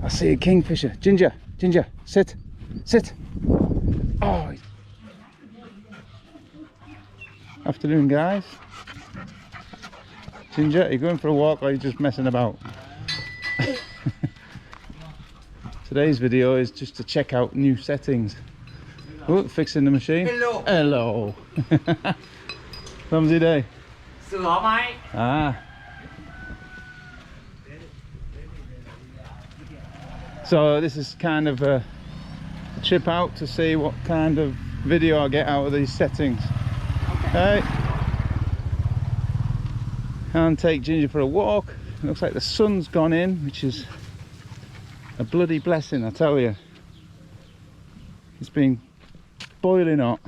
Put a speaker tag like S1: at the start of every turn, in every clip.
S1: I see a kingfisher. Ginger, Ginger, sit, sit. Oh. Afternoon, guys. Ginger, are you going for a walk or are you just messing about? Today's video is just to check out new settings. Oh, fixing the machine.
S2: Hello.
S1: Hello. Clumsy day.
S2: Sửa máy.
S1: Ah. So this is kind of a trip out to see what kind of video I get out of these settings. Okay. And take Ginger for a walk. It looks like the sun's gone in, which is a bloody blessing, I tell you. It's been boiling hot.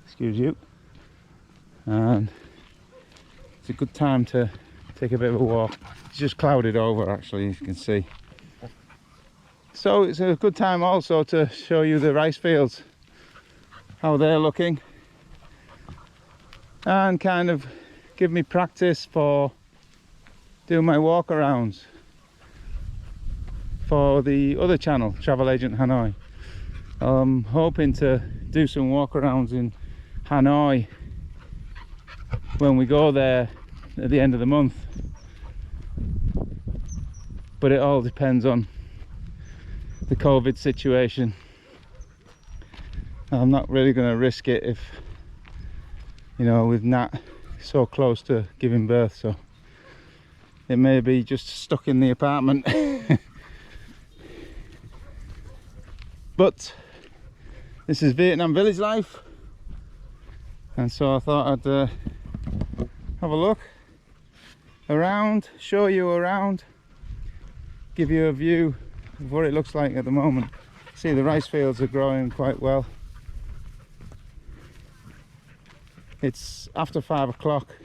S1: Excuse you. And it's a good time to take a bit of a walk. It's just clouded over, actually, as you can see. So it's a good time also to show you the rice fields, how they're looking, and kind of give me practice for doing my walk-arounds for the other channel, Travel Agent Hanoi. I'm hoping to do some walk-arounds in Hanoi when we go there at the end of the month, but it all depends on the COVID situation. I'm not really going to risk it if, you know, with Nat so close to giving birth, so it may be just stuck in the apartment. But this is Vietnam village life, and so I thought I'd have a look around, show you around, give you a view of what it looks like at the moment. See, the rice fields are growing quite well. It's after 5 o'clock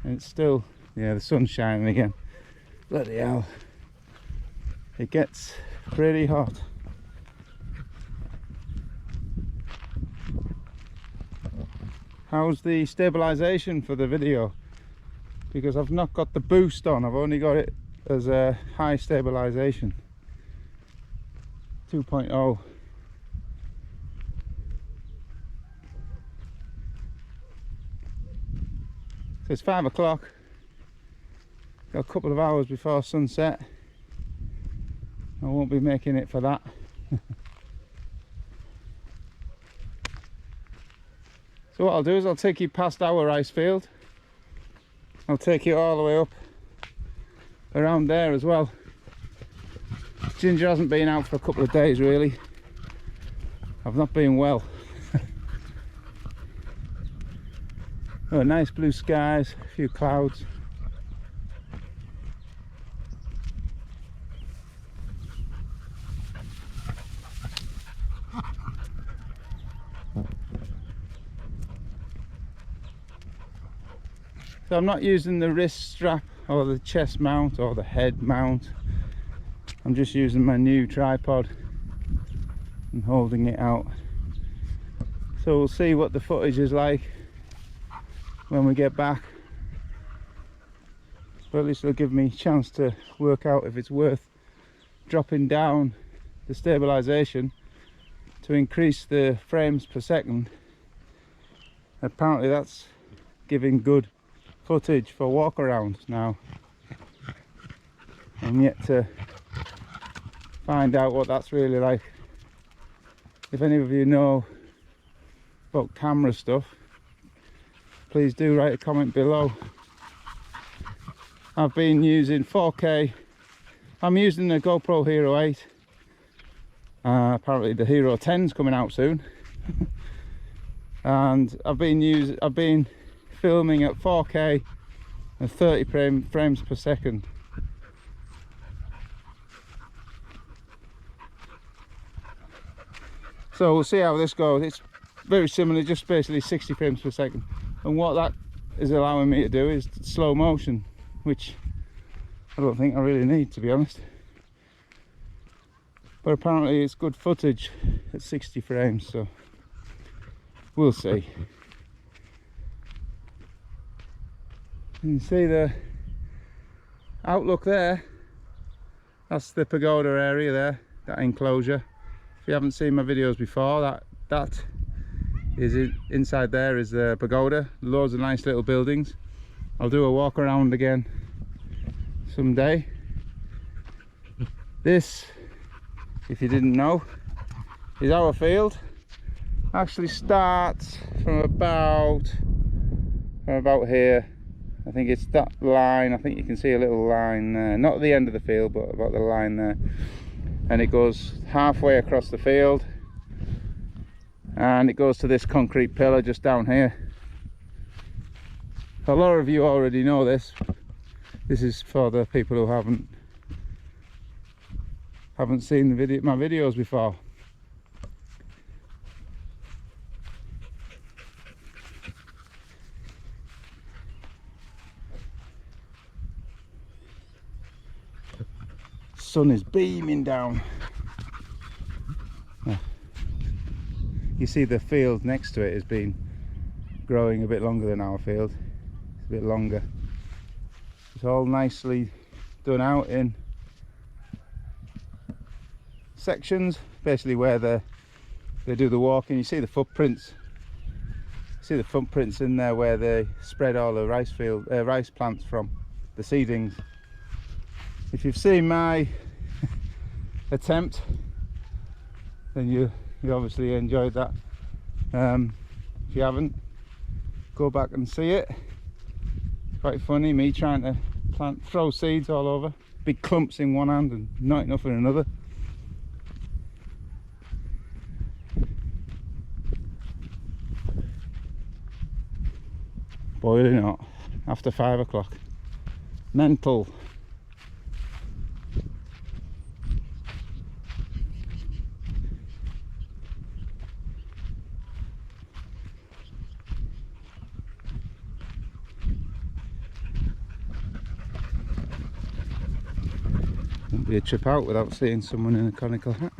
S1: and it's still, yeah, the sun's shining again. Bloody hell, it gets pretty hot. How's the stabilization for the video? Because I've not got the boost on, I've only got it as a high stabilization 2.0. So it's 5 o'clock, got a couple of hours before sunset. I won't be making it for that. So what I'll do is I'll take you past our rice field. I'll take you all the way up around there as well. Ginger hasn't been out for a couple of days really. I've not been well. Oh, nice blue skies, a few clouds. So I'm not using the wrist strap or the chest mount or the head mount. I'm just using my new tripod and holding it out. So we'll see what the footage is like when we get back. But at least it'll give me a chance to work out if it's worth dropping down the stabilization to increase the frames per second. Apparently that's giving good footage for walk-arounds now. I'm yet to find out what that's really like. If any of you know about camera stuff, please do write a comment below. I've been using 4K. I'm using the GoPro Hero 8. Apparently the Hero 10's coming out soon. And I've been filming at 4K and 30 frames per second. So we'll see how this goes. It's very similar, just basically 60 frames per second. And what that is allowing me to do is slow motion, which I don't think I really need, to be honest. But apparently it's good footage at 60 frames, so we'll see. You can see the outlook there, that's the pagoda area there, that enclosure. If you haven't seen my videos before, that is it. Inside there is the pagoda, loads of nice little buildings. I'll do a walk around again someday. This, if you didn't know, is our field. Actually starts from about here. I think it's that line. I think you can see a little line there, not at the end of the field, but about the line there, and it goes halfway across the field, and it goes to this concrete pillar just down here. A lot of you already know this. This is for the people who haven't seen my videos before. Sun is beaming down. You see the field next to it has been growing a bit longer than our field. It's a bit longer. It's all nicely done out in sections, basically where they do the walking. You see the footprints. You see the footprints in there where they spread all the rice plants from, the seedings. If you've seen my attempt, then you obviously enjoyed that. If you haven't, go back and see it. Quite funny, me trying to throw seeds all over, big clumps in one hand and not enough in another. Boiling hot after 5 o'clock. Mental. Wouldn't be a trip out without seeing someone in a conical hat.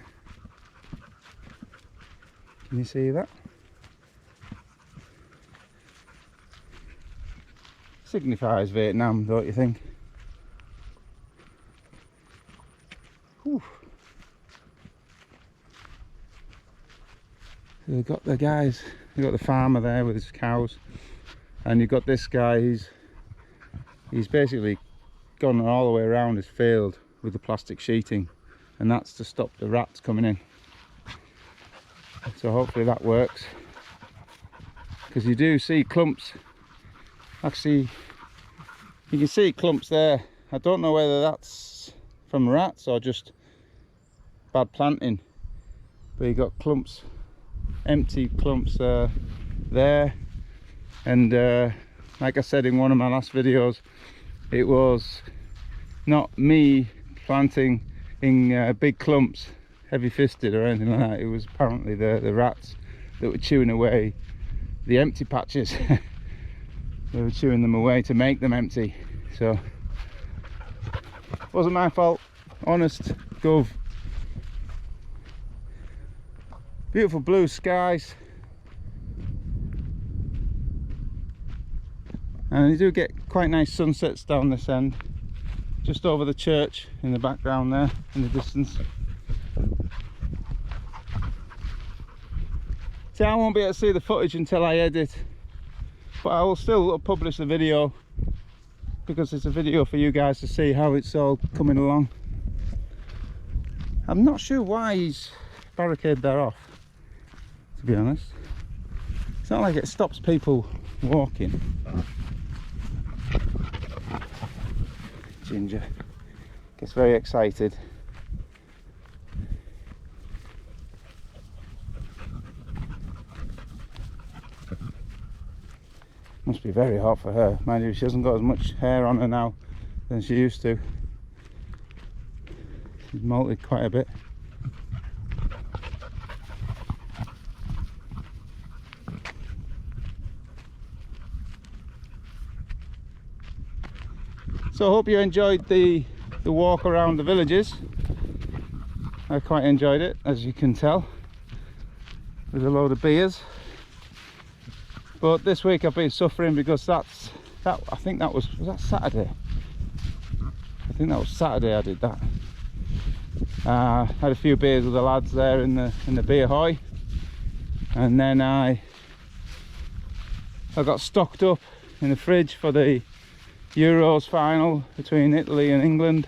S1: Can you see that? Signifies Vietnam, don't you think? Whew. So we've got the guys, you've got the farmer there with his cows, and you've got this guy, he's basically gone all the way around his field with the plastic sheeting, and that's to stop the rats coming in. So hopefully that works, because you do see clumps. Actually, you can see clumps there. I don't know whether that's from rats or just bad planting, but you got clumps, empty clumps there. And like I said in one of my last videos, it was not me planting in big clumps, heavy-fisted or anything like that. It was apparently the rats that were chewing away the empty patches. They were chewing them away to make them empty. So wasn't my fault, honest gov. Beautiful blue skies, and you do get quite nice sunsets down this end, just over the church in the background there in the distance. See, I won't be able to see the footage until I edit, but I will still publish the video, because it's a video for you guys to see how it's all coming along. I'm not sure why he's barricaded that off, to be honest. It's not like it stops people walking. Ginger gets very excited. Must be very hot for her. Mind you, she hasn't got as much hair on her now than she used to. She's molted quite a bit. So I hope you enjoyed the walk around the villages. I quite enjoyed it, as you can tell, with a load of beers. But this week I've been suffering because I think that was that Saturday? think that was Saturday I did that. Had a few beers with the lads there in the beer hoy, and then I got stocked up in the fridge for the Euros final between Italy and England.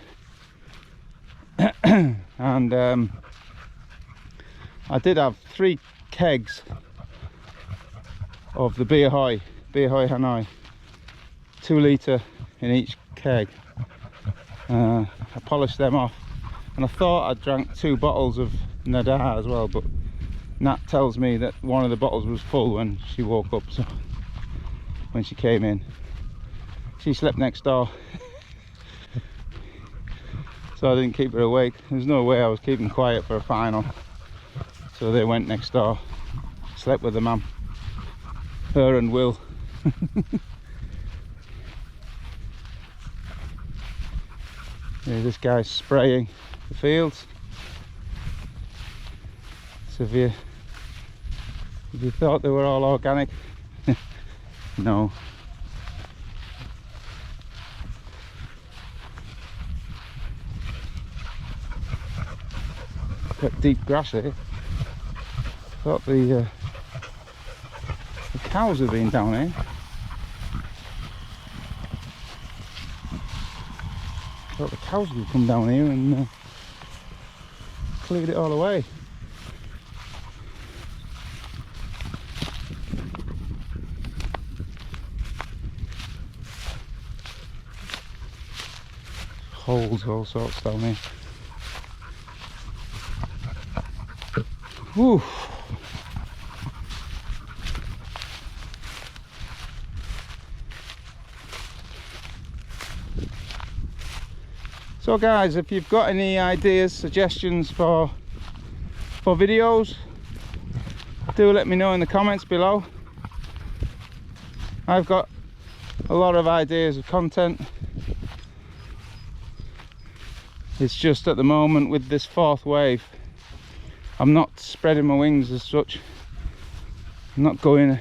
S1: And I did have 3 kegs of the beer hoy Hanoi, 2 litre in each keg. I polished them off, and I thought I drank 2 bottles of Nadar as well, but Nat tells me that one of the bottles was full when she woke up, so when she came in. She slept next door. So I didn't keep her awake. There's no way I was keeping quiet for a final. So they went next door, slept with the mum, her and Will. Yeah, this guy's spraying the fields. So if you thought they were all organic, no. Got deep grass here. Thought the cows have been down here. Thought the cows would come down here and cleared it all away. Holes, all sorts down here. Whew. So guys, if you've got any ideas, suggestions for videos, do let me know in the comments below. I've got a lot of ideas of content. It's just at the moment with this 4th wave, I'm not spreading my wings as such. I'm not going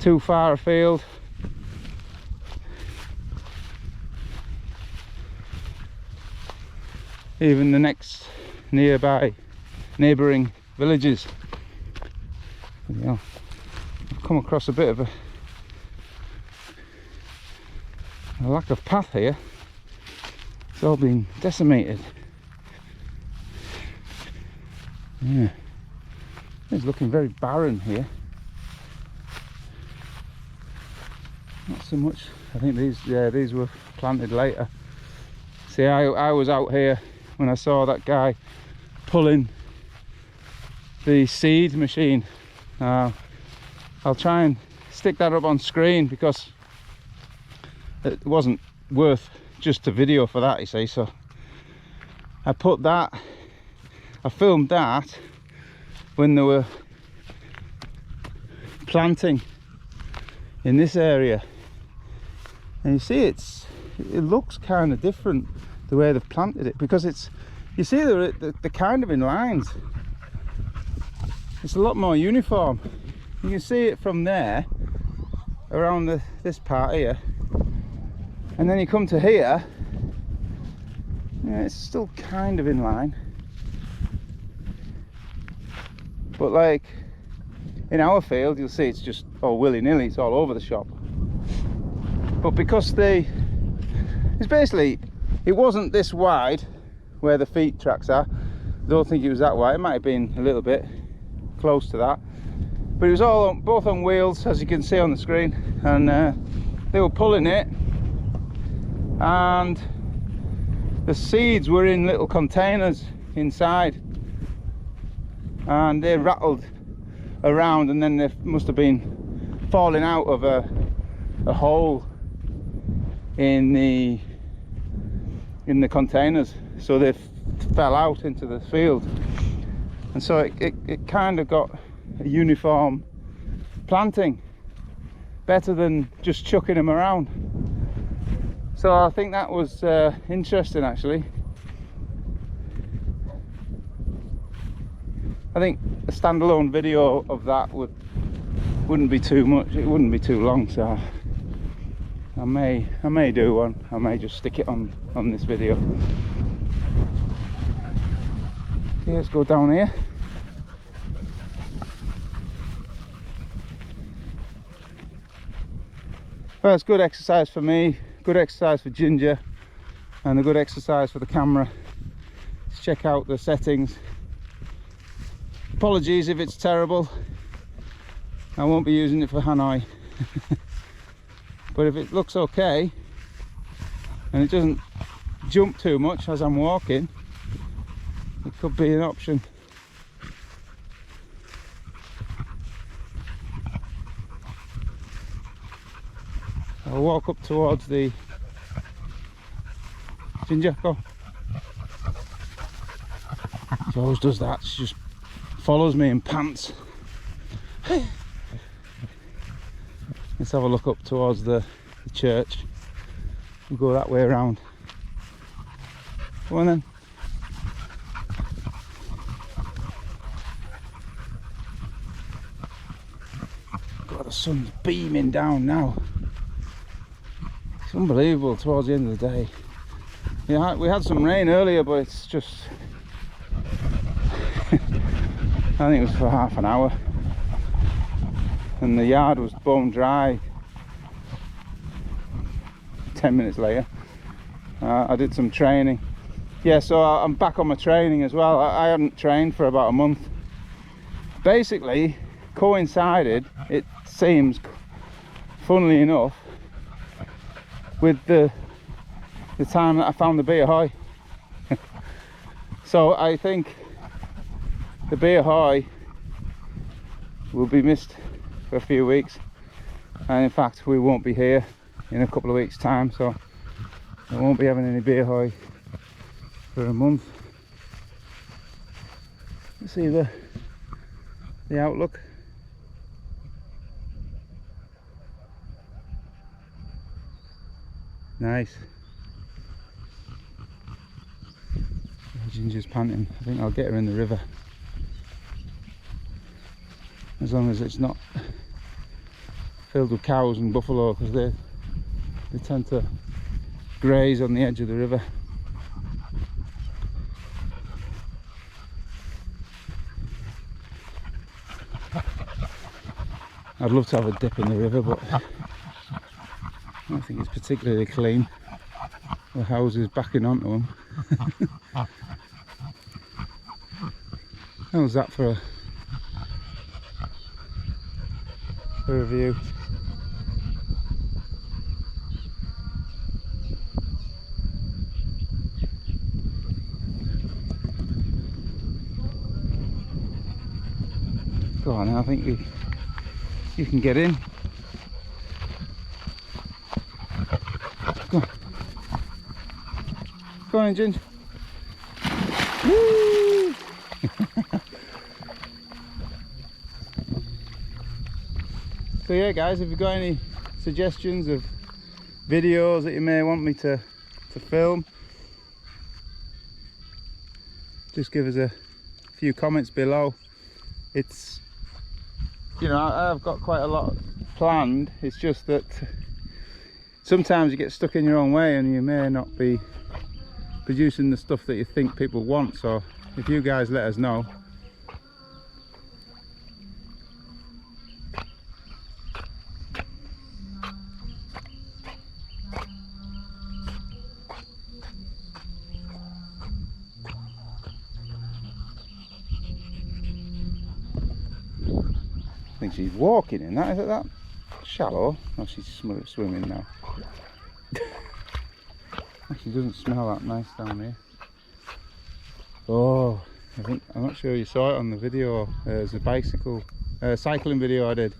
S1: too far afield. Even the next neighbouring villages. You know, I've come across a bit of a lack of path here. It's all been decimated. Yeah, it's looking very barren here. Not so much. I think these were planted later. See, I was out here when I saw that guy pulling the seed machine. I'll try and stick that up on screen because it wasn't worth just a video for that, you see. So I filmed that when they were planting in this area, and you see it looks kind of different the way they've planted it, because you see they're kind of in lines. It's a lot more uniform. You can see it from there around this part here, and then you come to here, yeah, it's still kind of in line. But like in our field, you'll see it's just all willy-nilly, it's all over the shop. But because it's basically, it wasn't this wide where the feet tracks are. I don't think it was that wide. It might have been a little bit close to that, but it was all both on wheels, as you can see on the screen, and they were pulling it, and the seeds were in little containers inside, and they rattled around, and then they must have been falling out of a hole in the containers, so they fell out into the field, and so it kind of got a uniform planting, better than just chucking them around. So I think that was interesting, actually. I think a standalone video of that wouldn't be too much, it wouldn't be too long, so I may do one. I may just stick it on this video. Okay, let's go down here. Well, it's good exercise for me, good exercise for Ginger, and a good exercise for the camera. Let's check out the settings. Apologies if it's terrible. I won't be using it for Hanoi. But if it looks okay and it doesn't jump too much as I'm walking, it could be an option. I'll walk up towards the Ginger, go. She always does that, she just follows me and pants. Let's have a look up towards the church. We'll go that way around. Go on then. God, the sun's beaming down now. It's unbelievable towards the end of the day. Yeah, we had some rain earlier, but it's just I think it was for half an hour. And the yard was bone dry 10 minutes later. I did some training. Yeah, so I'm back on my training as well. I hadn't trained for about a month. Basically coincided, it seems, funnily enough, with the time that I found the beer hoy. So I think the beer hoy will be missed for a few weeks, and in fact we won't be here in a couple of weeks time, so I won't be having any beer hoy for a month. Let's see the outlook. Nice. Ginger's panting. I think I'll get her in the river, as long as it's not filled with cows and buffalo, because they tend to graze on the edge of the river. I'd love to have a dip in the river, but I don't think it's particularly clean. The houses backing onto them. How's that for a view? Go on, I think you can get in. Go on. Go on, Ginger. Woo! So yeah guys, if you've got any suggestions of videos that you may want me to film, just give us a few comments below. It's, you know, I've got quite a lot planned. It's just that sometimes you get stuck in your own way and you may not be producing the stuff that you think people want. So if you guys let us know. I think she's walking in that. Is it that shallow? Oh, she's swimming now. Actually doesn't smell that nice down here. Oh, I'm not sure you saw it on the video. There's a cycling video I did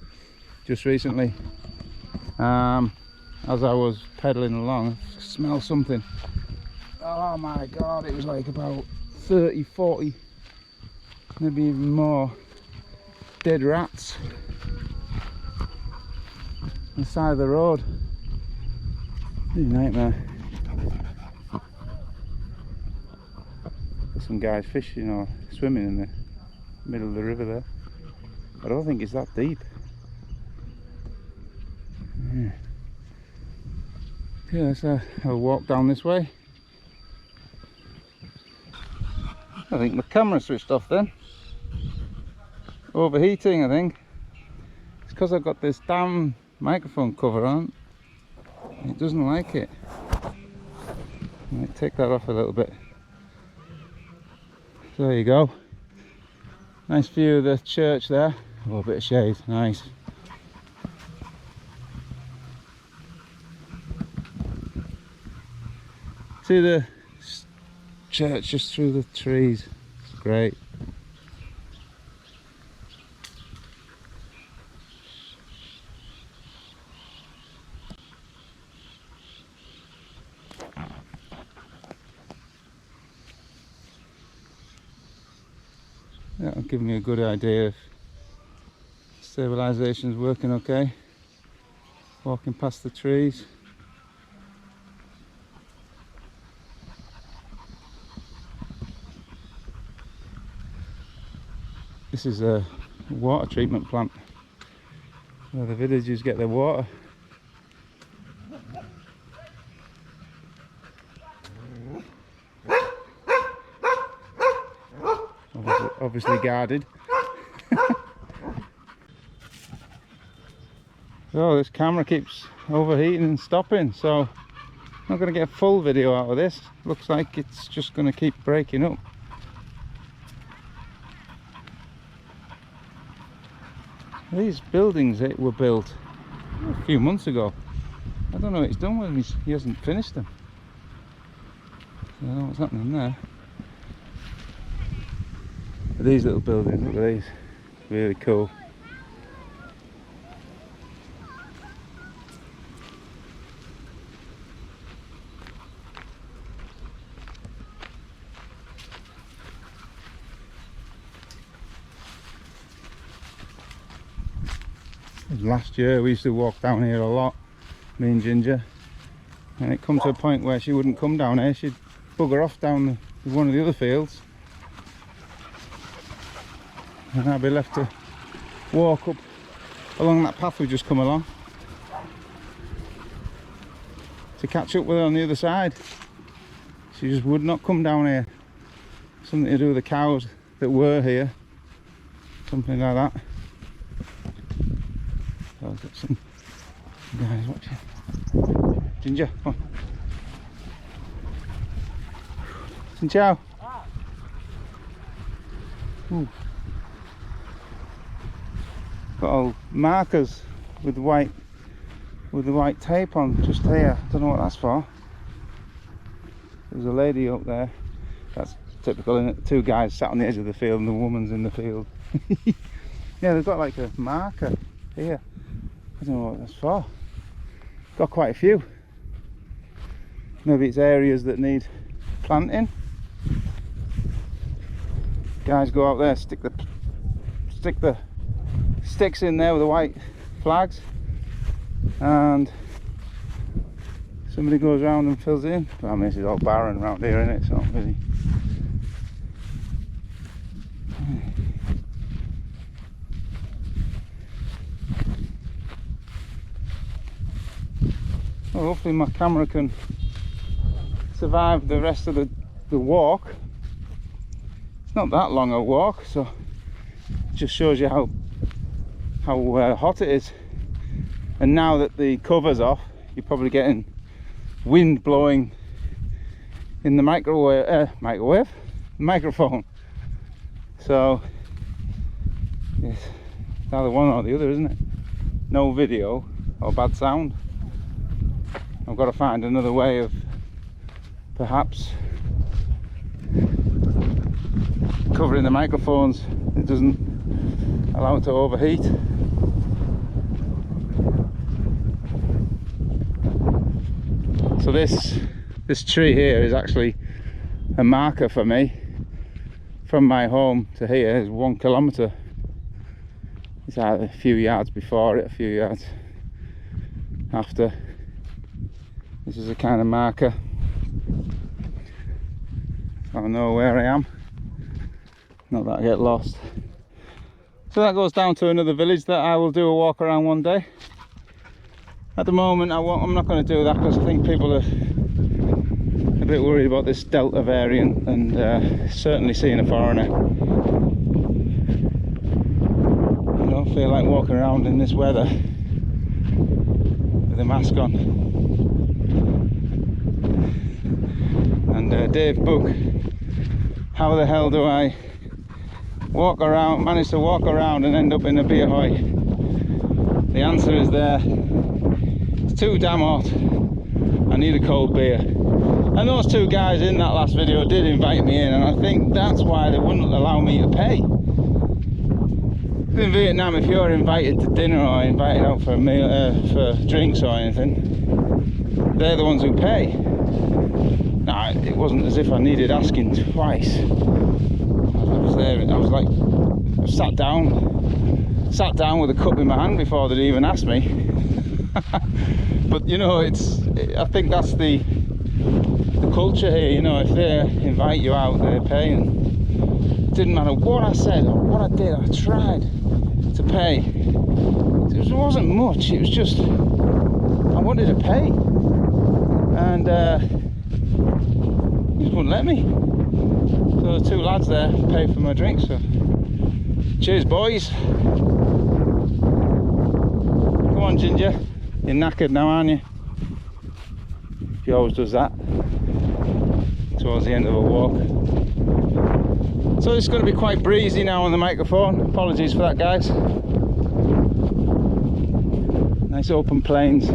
S1: just recently. As I was pedaling along, I smelled something. Oh my god, it was like about 30, 40, maybe even more dead rats on the side of the road. Really nightmare. There's some guys fishing or swimming in the middle of the river there. I don't think it's that deep. Yeah. Okay, let's have a walk down this way. I think my camera switched off then. Overheating, I think. It's because I've got this damn microphone cover on. It doesn't like it. I might take that off a little bit. So there you go. Nice view of the church there. Oh, a bit of shade, nice. See the church just through the trees. It's great. That'll give me a good idea if stabilisation is working okay. Walking past the trees. This is a water treatment plant where the villagers get their water. Obviously guarded. So this camera keeps overheating and stopping, so I'm not going to get a full video out of this. Looks like it's just going to keep breaking up. These buildings that were built a few months ago. I don't know what he's done with them. He hasn't finished them. I don't know what's happening there. But these little buildings, look at these. Really cool. Last year we used to walk down here a lot, me and Ginger, and it come to a point where she wouldn't come down here. She'd bugger off down one of the other fields, and I'd be left to walk up along that path we've just come along to catch up with her on the other side. She just would not come down here. Something to do with the cows that were here, something like that. So I've got some guys watching. Ginger, come on. Xin chào. Ooh. Got all markers with white tape on just here. Don't know what that's for. There's a lady up there. That's typical, isn't it? Two guys sat on the edge of the field and the woman's in the field. Yeah, they've got like a marker here. I don't know what that's for. Got quite a few. Maybe it's areas that need planting. Guys go out there, stick the sticks in there with the white flags, and somebody goes around and fills it in. Well, I mean, this is all barren around here, isn't it? It's not really. Well, hopefully my camera can survive the rest of the walk. It's not that long a walk, so it just shows you how hot it is. And now that the cover's off, you're probably getting wind blowing in the microphone. So it's either one or the other, isn't it? No video or bad sound. I've got to find another way of perhaps covering the microphones that doesn't allow it to overheat. So this tree here is actually a marker for me. From my home to here is 1 kilometre. It's out a few yards before it, a few yards after. This is a kind of marker. So I know where I am. Not that I get lost. So that goes down to another village that I will do a walk around one day. At the moment, I'm not going to do that because I think people are a bit worried about this Delta variant, and certainly seeing a foreigner. I don't feel like walking around in this weather with a mask on. And Dave Book, how the hell do I manage to walk around and end up in a beer hoy? The answer is there. It's too damn hot. I need a cold beer. And those two guys in that last video did invite me in, and I think that's why they wouldn't allow me to pay. In Vietnam, if you're invited to dinner or invited out for a meal, for drinks or anything, they're the ones who pay. Now, it wasn't as if I needed asking twice. I was there, I was like, I sat down with a cup in my hand before they'd even asked me. But you know, I think that's the culture here. You know, if they invite you out, they're paying. It didn't matter what I said or what I did, I tried to pay. It wasn't much, it was just I wanted to pay, and he just wouldn't let me. So the two lads there paid for my drink, so cheers boys. Come on Ginger, you're knackered now, aren't you? She always does that towards the end of a walk. So it's going to be quite breezy now on the microphone. Apologies for that, guys. Nice open plains.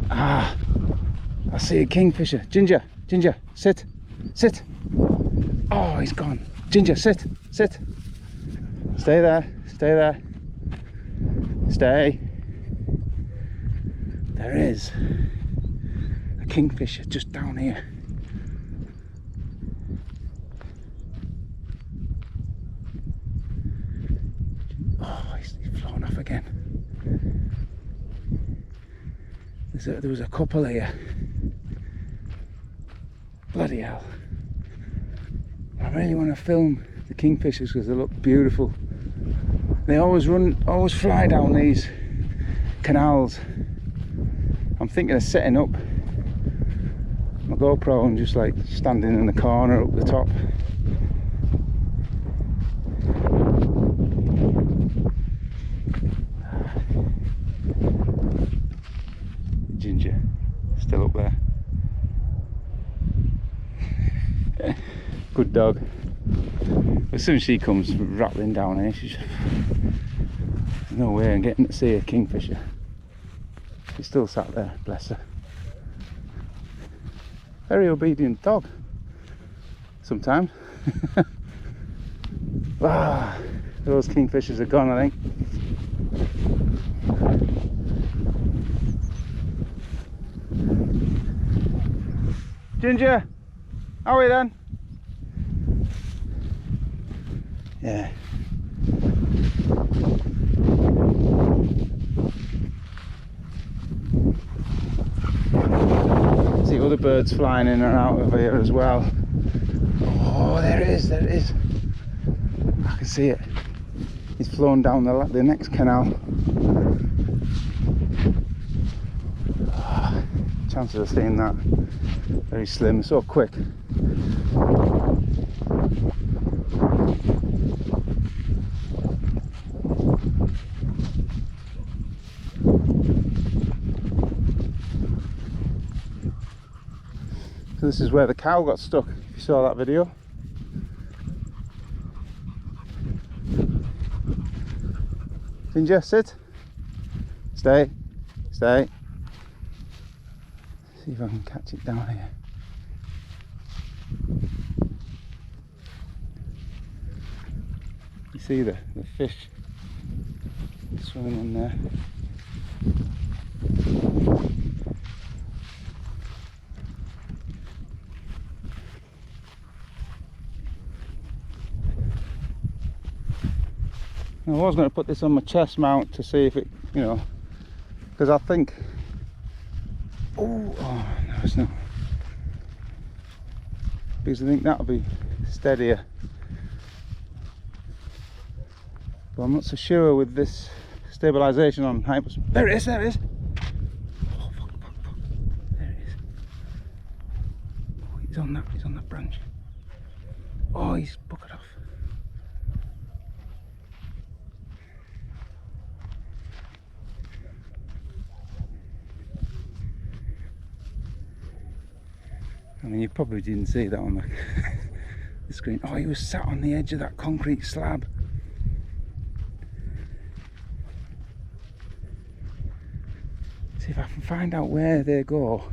S1: Ah, I see a kingfisher. Ginger, sit, sit. Oh, he's gone. Ginger, sit, sit. Stay there, stay there. Stay. There is a kingfisher just down here. Oh, he's flown off again. There was a couple here. Bloody hell. I really want to film the kingfishers because they look beautiful. They always fly down these canals. I'm thinking of setting up my GoPro and just like standing in the corner up the top. Ginger, still up there. Good dog. As soon as she comes rattling down here, there's no way I'm getting to see a kingfisher. She's still sat there, bless her. Very obedient dog sometimes. Ah, those kingfishers are gone, I think. Ginger, how are we then? Yeah. See other birds flying in and out of here as well. Oh, there it is, there it is. I can see it. He's flown down the next canal. Oh, chances of seeing that very slim, so quick. So this is where the cow got stuck, if you saw that video. Ginger, sit. Stay. Stay. See if I can catch it down here. You see the fish swimming in there. I was going to put this on my chest mount to see if it, you know, because I think, oh no, it's not, because I think that'll be steadier, but I'm not so sure with this stabilisation on hyper. There it is, there it is. He's on that branch. Oh, he's bucketed off. I mean, you probably didn't see that on the screen. Oh, he was sat on the edge of that concrete slab. See if I can find out where they go.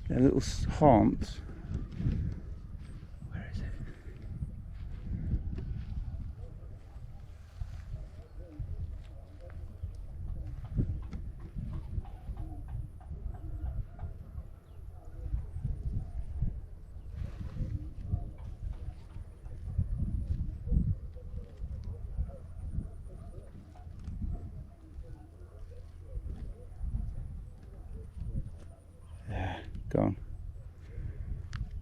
S1: Their little haunts. Where is it? Gone.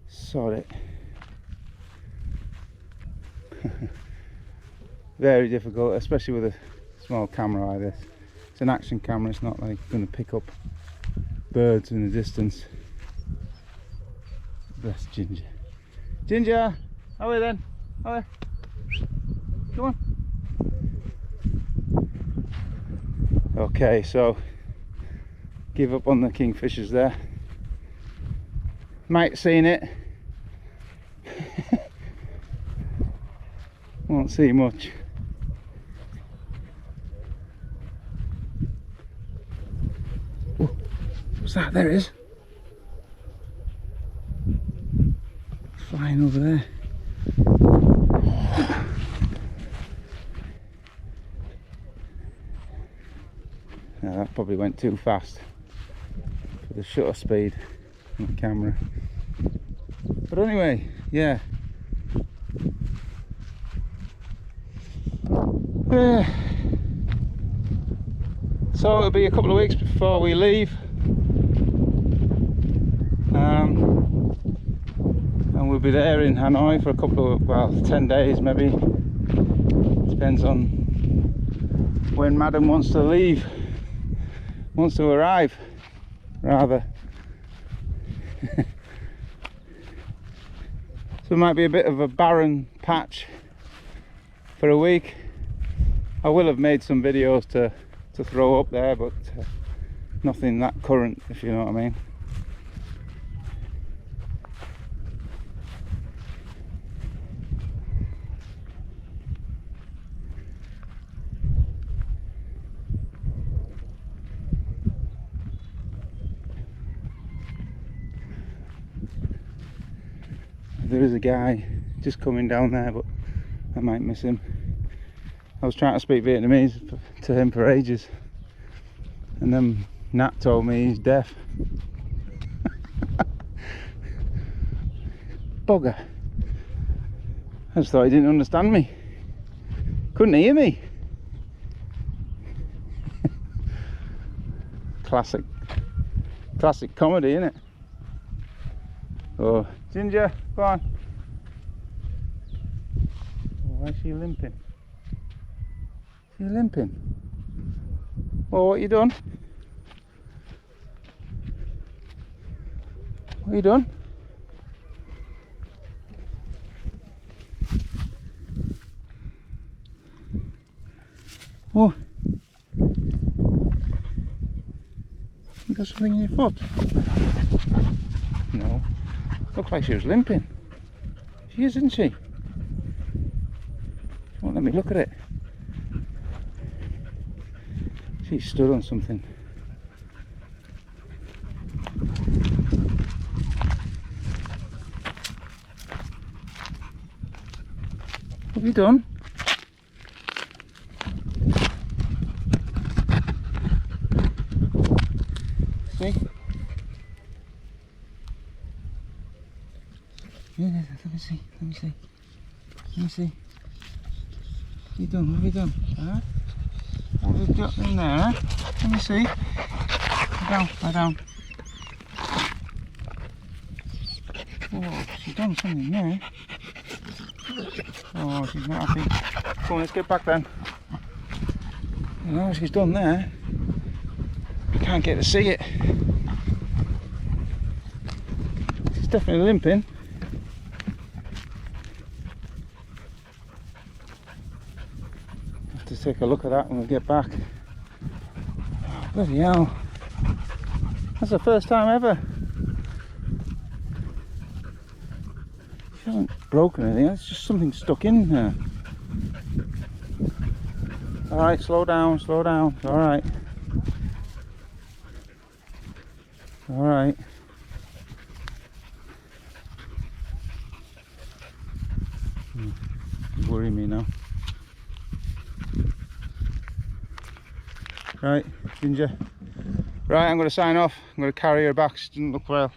S1: Sod it. Very difficult, especially with a small camera like this. It's an action camera, it's not like going to pick up birds in the distance. Bless Ginger. Ginger! Away then! Away! Come on! Okay, so give up on the kingfishers there. Might have seen it. Won't see much. Oh, what's that? There it is. Flying over there. Now that probably went too fast for the shutter speed on the camera. But anyway, yeah. So it'll be a couple of weeks before we leave. And we'll be there in Hanoi for a couple of, well, 10 days maybe. Depends on when Madam wants to leave. Wants to arrive, rather. So it might be a bit of a barren patch for a week. I will have made some videos to throw up there, but nothing that current, if you know what I mean. There is a guy just coming down there, but I might miss him. I was trying to speak Vietnamese to him for ages, and then Nat told me he's deaf. Bugger. I just thought he didn't understand me. Couldn't hear me. Classic comedy, isn't it? Oh, Ginger, go on. Oh, why is she limping? Is she limping? Well, what you done? What you done? Oh, you got something in your foot? No. Looks like she was limping. She is, isn't she? She won't let me look at it. She stood on something. What have you done? See? Yeah, let me see. What have you done? What have you done? Huh? What have you got in there? Huh? Let me see. Lie down. Oh, she's done something there. Oh, she's not happy. Come on, let's get back then. You know what she's done there? I can't get to see it. It's definitely limping. Have to take a look at that when we get back. Oh, bloody hell. That's the first time ever. She hasn't broken anything, it's just something stuck in there. Alright, slow down, slow down. Alright. Alright. You worry me now. Right, Ginger. Right, I'm going to sign off. I'm going to carry her back. She didn't look well.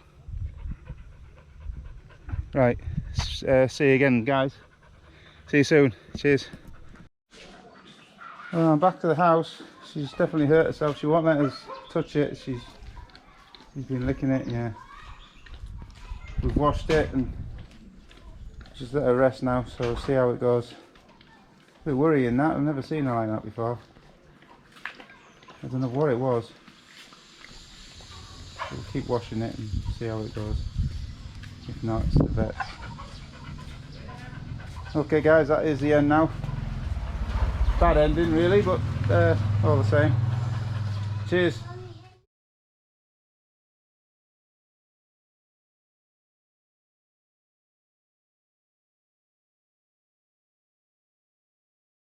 S1: Right, see you again, guys. See you soon. Cheers. Well, I'm back to the house. She's definitely hurt herself. She won't let us touch it. She's been licking it. Yeah. We've washed it and just let her rest now. So we'll see how it goes. A bit worrying that. I've never seen her like that before. I don't know what it was. We'll keep washing it and see how it goes. If not, it's the vets. Okay guys, that is the end now. Bad ending really, but all the same. Cheers.